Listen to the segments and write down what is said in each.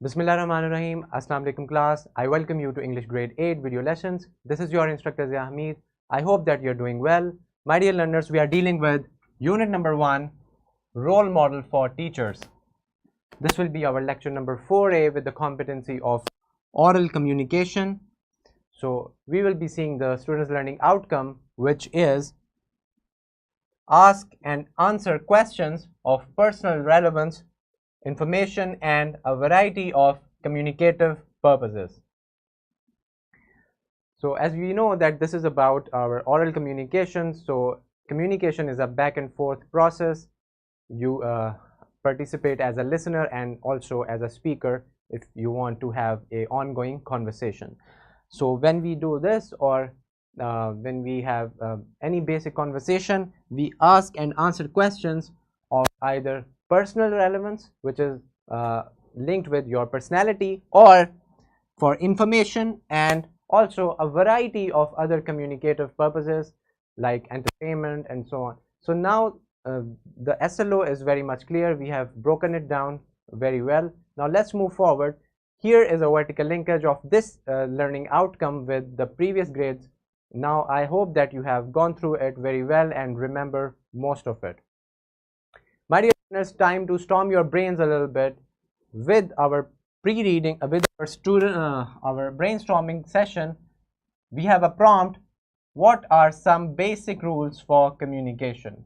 Bismillahirrahmanirrahim. Assalamu alaikum class. I welcome you to English grade 8 video lessons. This is your instructor Zia Hamid. I hope that you're doing well. My dear learners, we are dealing with unit number 1, role model for teachers. This will be our lecture number 4A with the competency of oral communication. So we will be seeing the students learning outcome, which is ask and answer questions of personal relevance, information, and a variety of communicative purposes. So as we know that this is about our oral communication, so communication is a back and forth process. You participate as a listener and also as a speaker if you want to have a ongoing conversation. So when we do this, or when we have any basic conversation, we ask and answer questions of either personal relevance, which is linked with your personality, or for information, and also a variety of other communicative purposes like entertainment and so on. So now the SLO is very much clear. We have broken it down very well. Now let's move forward. Here is a vertical linkage of this learning outcome with the previous grades. Now I hope that you have gone through it very well and remember most of it. My dear listeners, time to storm your brains a little bit with our pre-reading, with our brainstorming session. We have a prompt: what are some basic rules for communication?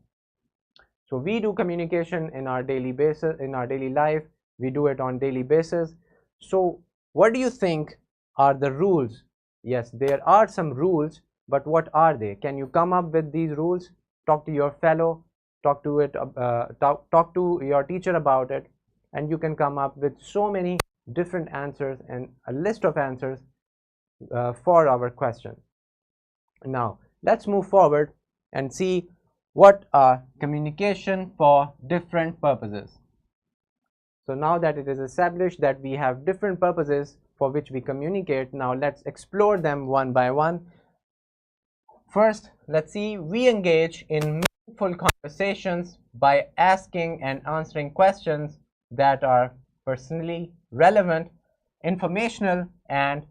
So we do communication in our daily basis, in our daily life. We do it on daily basis. So what do you think are the rules? Yes, there are some rules, but what are they? Can you come up with these rules? Talk to your fellow, talk to your teacher about it, and you can come up with so many different answers and a list of answers for our question. Now let's move forward and see what are communication for different purposes. So now that it is established that we have different purposes for which we communicate, now let's explore them one by one. First, let's see, we engage in meaningful conversations by asking and answering questions that are personally relevant, informational, and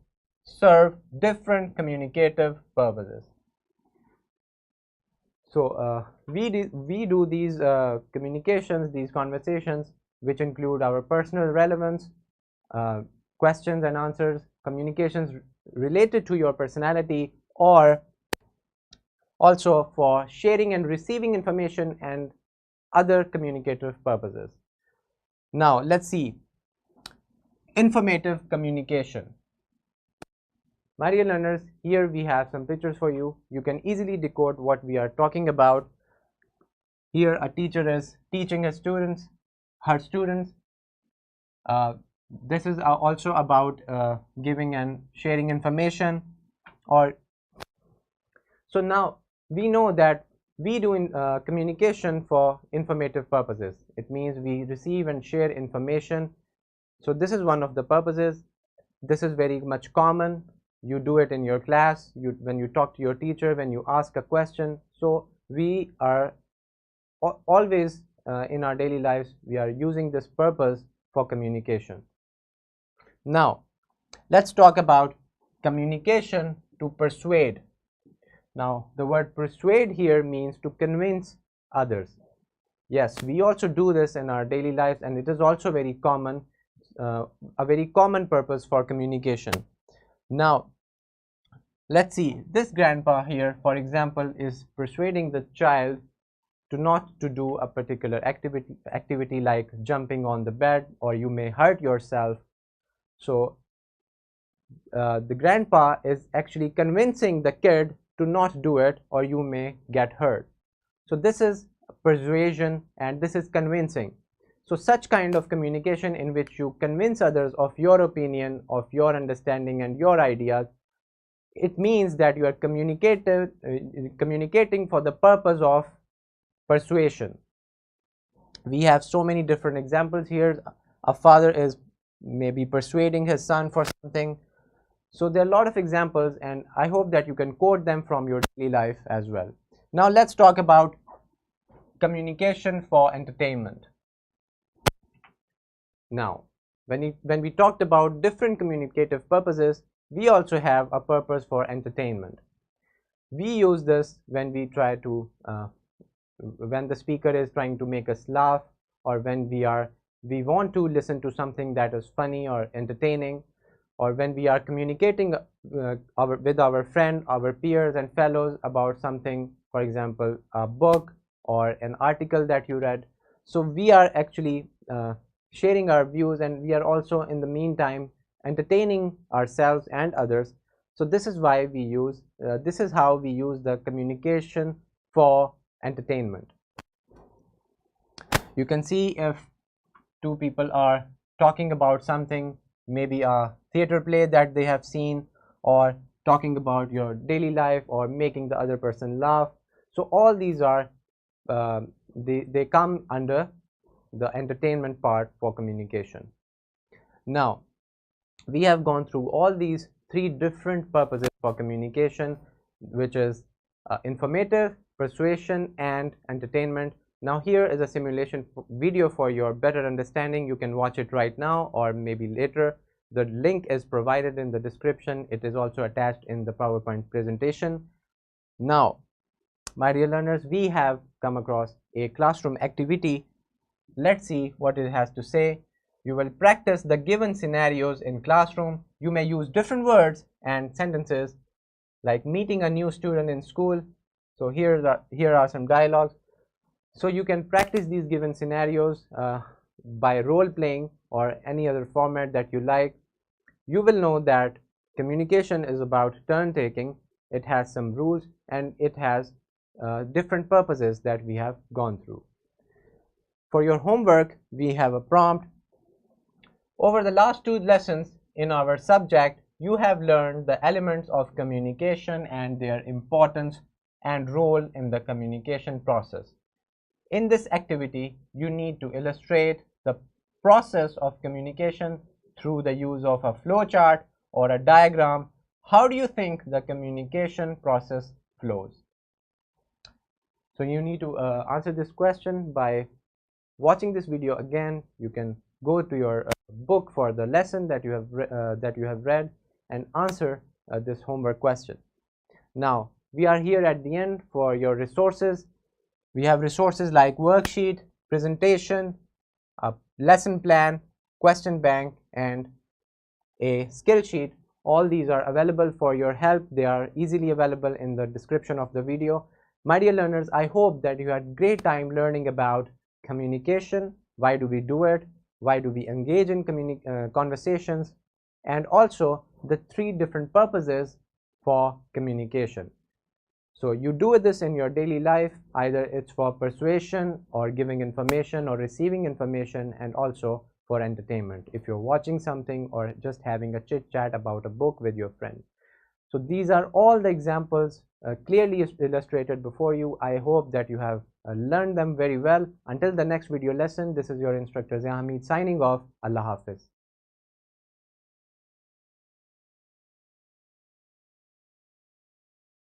serve different communicative purposes. So we do these communications, these conversations, which include our personal relevance, questions and answers, communications related to your personality, or also for sharing and receiving information and other communicative purposes. Now let's see, informative communication. My dear learners, here we have some pictures for you. You can easily decode what we are talking about. Here a teacher is teaching her students. This is also about giving and sharing information. So now we know that we do communication for informative purposes. It means we receive and share information. So this is one of the purposes. This is very much common. You do it in your class, when you talk to your teacher, when you ask a question. So we are always in our daily lives, we are using this purpose for communication. Now let's talk about communication to persuade. Now the word persuade here means to convince others. Yes, we also do this in our daily lives, and it is also very common, a very common purpose for communication. Now let's see, this grandpa here, for example, is persuading the child to not to do a particular activity like jumping on the bed, or you may hurt yourself. So the grandpa is actually convincing the kid to not do it, or you may get hurt. So this is persuasion and this is convincing. So such kind of communication in which you convince others of your opinion, of your understanding and your ideas, it means that you are communicating for the purpose of persuasion. We have so many different examples here. A father is maybe persuading his son for something. So there are a lot of examples, and I hope that you can quote them from your daily life as well. Now let's talk about communication for entertainment. Now when we talked about different communicative purposes, we also have a purpose for entertainment. We use this when we try to when the speaker is trying to make us laugh, or when we want to listen to something that is funny or entertaining, or when we are communicating with our friend, our peers and fellows about something, for example a book or an article that you read. So we are actually sharing our views, and we are also in the meantime entertaining ourselves and others. So this is why we use this is how we use the communication for entertainment. You can see if two people are talking about something, maybe a theater play that they have seen, or talking about your daily life, or making the other person laugh. So all these are they come under the entertainment part for communication. Now we have gone through all these three different purposes for communication, which is informative, persuasion and entertainment. Now here is a simulation video for your better understanding. You can watch it right now or maybe later. The link is provided in the description. It is also attached in the PowerPoint presentation. Now, my dear learners, we have come across a classroom activity. Let's see what it has to say. You will practice the given scenarios in classroom. You may use different words and sentences like meeting a new student in school. So here are some dialogues. So you can practice these given scenarios by role playing or any other format that you like. You will know that communication is about turn taking. It has some rules and it has different purposes that we have gone through. For your homework, we have a prompt. Over the last two lessons in our subject, you have learned the elements of communication and their importance and role in the communication process. In this activity, you need to illustrate the process of communication through the use of a flowchart or a diagram. How do you think the communication process flows? So you need to answer this question by watching this video again. You can go to your book for the lesson that you have read and answer this homework question. Now we are here at the end for your resources. We have resources like worksheet, presentation, a lesson plan, question bank and a skill sheet. All these are available for your help. They are easily available in the description of the video. My dear learners, I hope that you had great time learning about communication. Why do we do it? Why do we engage in conversations? And also the three different purposes for communication. So you do this in your daily life, either it's for persuasion or giving information or receiving information, and also for entertainment if you're watching something or just having a chit chat about a book with your friend. So these are all the examples clearly illustrated before you. I hope that you have learned them very well. Until the next video lesson, this is your instructor Zia Hamid signing off. Allah Hafiz.